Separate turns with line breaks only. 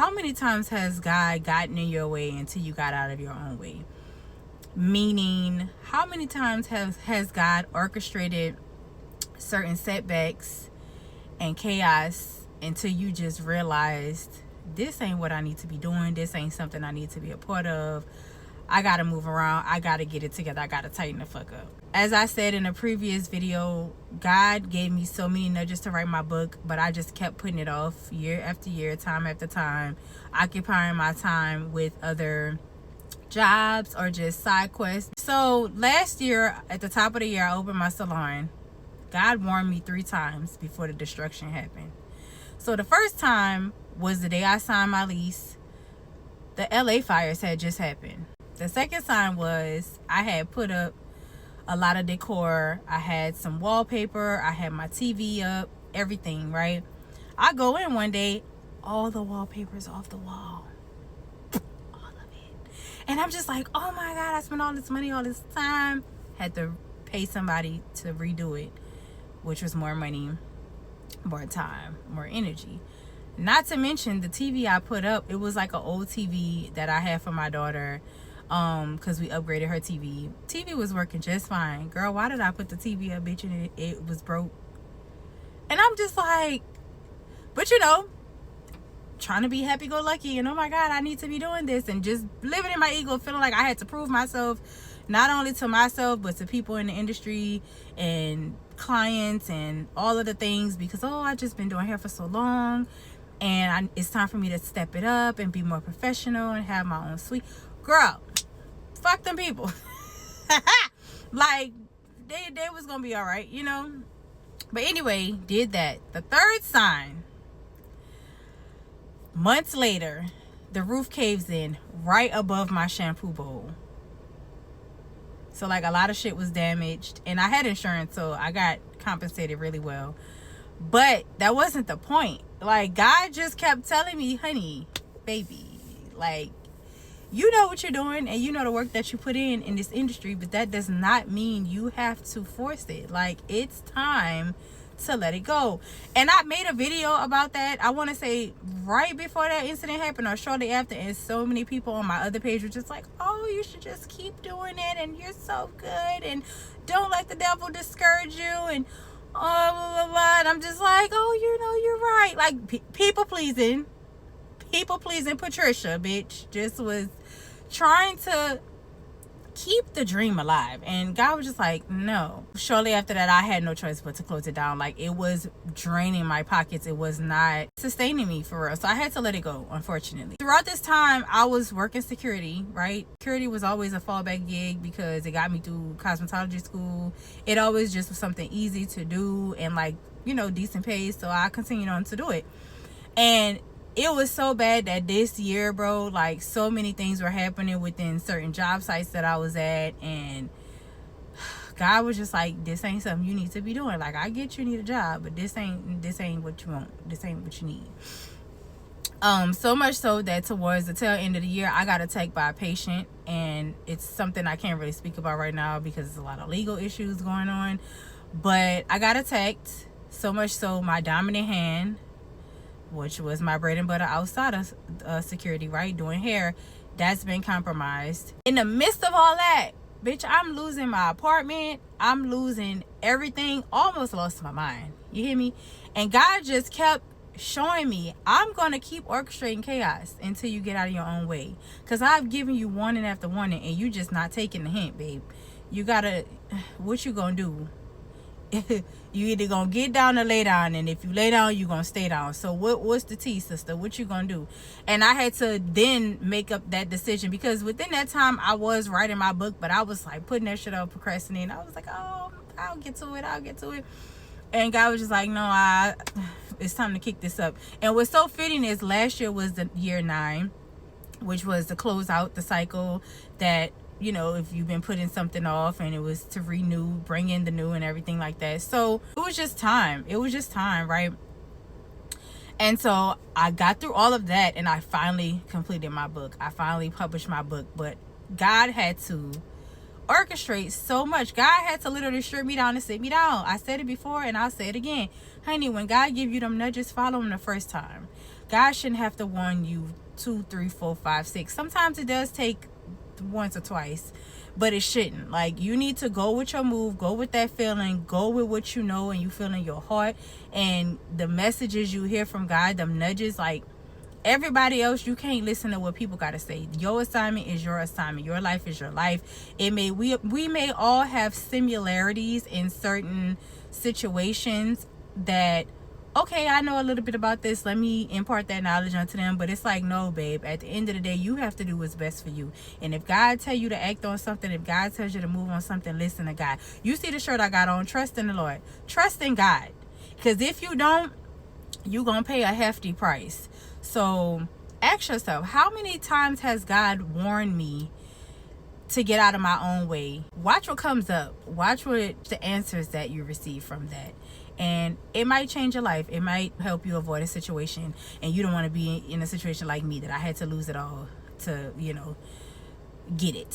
how many times has God gotten in your way until you got out of your own way? Meaning, how many times has God orchestrated certain setbacks and chaos until you just realized, this ain't what I need to be doing, this ain't something I need to be a part of, I gotta move around, I gotta get it together, I gotta tighten the fuck up. As I said in a previous video, God gave me so many nudges to write my book, but I just kept putting it off year after year, time after time, occupying my time with other jobs or just side quests. So last year, at the top of the year, I opened my salon. God warned me 3 times before the destruction happened. So the first time was the day I signed my lease. The LA fires had just happened. The second sign was I had put up a lot of decor. I had some wallpaper. I had my TV up, everything, right? I go in one day, all the wallpaper's off the wall. All of it. And I'm just like, oh my God, I spent all this money, all this time. Had to pay somebody to redo it, which was more money, more time, more energy. Not to mention the TV I put up, it was like an old TV that I had for my daughter, because we upgraded her TV. TV was working just fine. Girl, why did I put the TV up, bitch, and it was broke? And I'm just like, but you know, trying to be happy-go-lucky, and oh my God, I need to be doing this, and just living in my ego, feeling like I had to prove myself, not only to myself, but to people in the industry and clients and all of the things, because, oh, I just been doing hair for so long, and it's time for me to step it up and be more professional and have my own suite. Girl, fuck them people. Like, they was gonna be all right, you know. But anyway, did that. The third sign, months later, the roof caves in right above my shampoo bowl. So like a lot of shit was damaged, and I had insurance, so I got compensated really well. But that wasn't the point. Like, God just kept telling me, honey, baby, like, you know what you're doing, and you know the work that you put in this industry, but that does not mean you have to force it. Like, it's time to let it go. And I made a video about that, I want to say right before that incident happened or shortly after, and so many people on my other page were just like, oh, you should just keep doing it, and you're so good, and don't let the devil discourage you, and blah, blah, blah. And I'm just like, oh, you know, you're right. Like, people pleasing Patricia, bitch, just was trying to keep the dream alive, and God was just like, no. Shortly after that, I had no choice but to close it down. Like, it was draining my pockets, it was not sustaining me for real, so I had to let it go, unfortunately. Throughout this time, I was working security, right? Security was always a fallback gig because it got me through cosmetology school. It always just was something easy to do and, like, you know, decent pay, so I continued on to do it. And it was so bad that this year, bro, like, so many things were happening within certain job sites that I was at, and God was just like, this ain't something you need to be doing. Like, I get you need a job, but this ain't what you want. This ain't what you need. So much so that towards the tail end of the year, I got attacked by a patient, and it's something I can't really speak about right now because there's a lot of legal issues going on, but I got attacked, so much so my dominant hand, which was my bread and butter outside of security, right, doing hair, that's been compromised. In the midst of all that, bitch, I'm losing my apartment, I'm losing everything, almost lost my mind, you hear me? And God just kept showing me, I'm gonna keep orchestrating chaos until you get out of your own way, because I've given you warning after warning, and you just not taking the hint, babe. You gotta, what you gonna do? You either gonna get down or lay down, and if you lay down, you gonna stay down. So what's the tea, sister? What you gonna do? And I had to then make up that decision, because within that time I was writing my book, but I was like putting that shit up, procrastinating. I was like, oh, I'll get to it. And God was just like, no, it's time to kick this up. And what's so fitting is last year was the year 9, which was to close out the cycle that, you know, if you've been putting something off, and it was to renew, bring in the new and everything like that. So it was just time, right? And so I got through all of that, and I finally completed my book. I finally published my book, but God had to orchestrate so much. God had to literally strip me down and sit me down. I said it before, and I'll say it again, honey. When God give you them nudges, follow them the first time. God shouldn't have to warn you 2, 3, 4, 5, 6. Sometimes it does take once or twice, but it shouldn't. Like, you need to go with your move, go with that feeling, go with what you know and you feel in your heart, and the messages you hear from God, them nudges. Like, everybody else, you can't listen to what people got to say. Your assignment is your assignment. Your life is your life. We may all have similarities in certain situations that, okay, I know a little bit about this, let me impart that knowledge onto them. But it's like, no, babe, at the end of the day, you have to do what's best for you. And if God tell you to act on something, if God tells you to move on something, listen to God. You see the shirt I got on, trust in the Lord, trust in God, because if you don't, you're gonna pay a hefty price. So ask yourself, how many times has God warned me to get out of my own way? Watch what comes up. Watch what the answers that you receive from that. And it might change your life. It might help you avoid a situation, and you don't want to be in a situation like me, that I had to lose it all to, get it.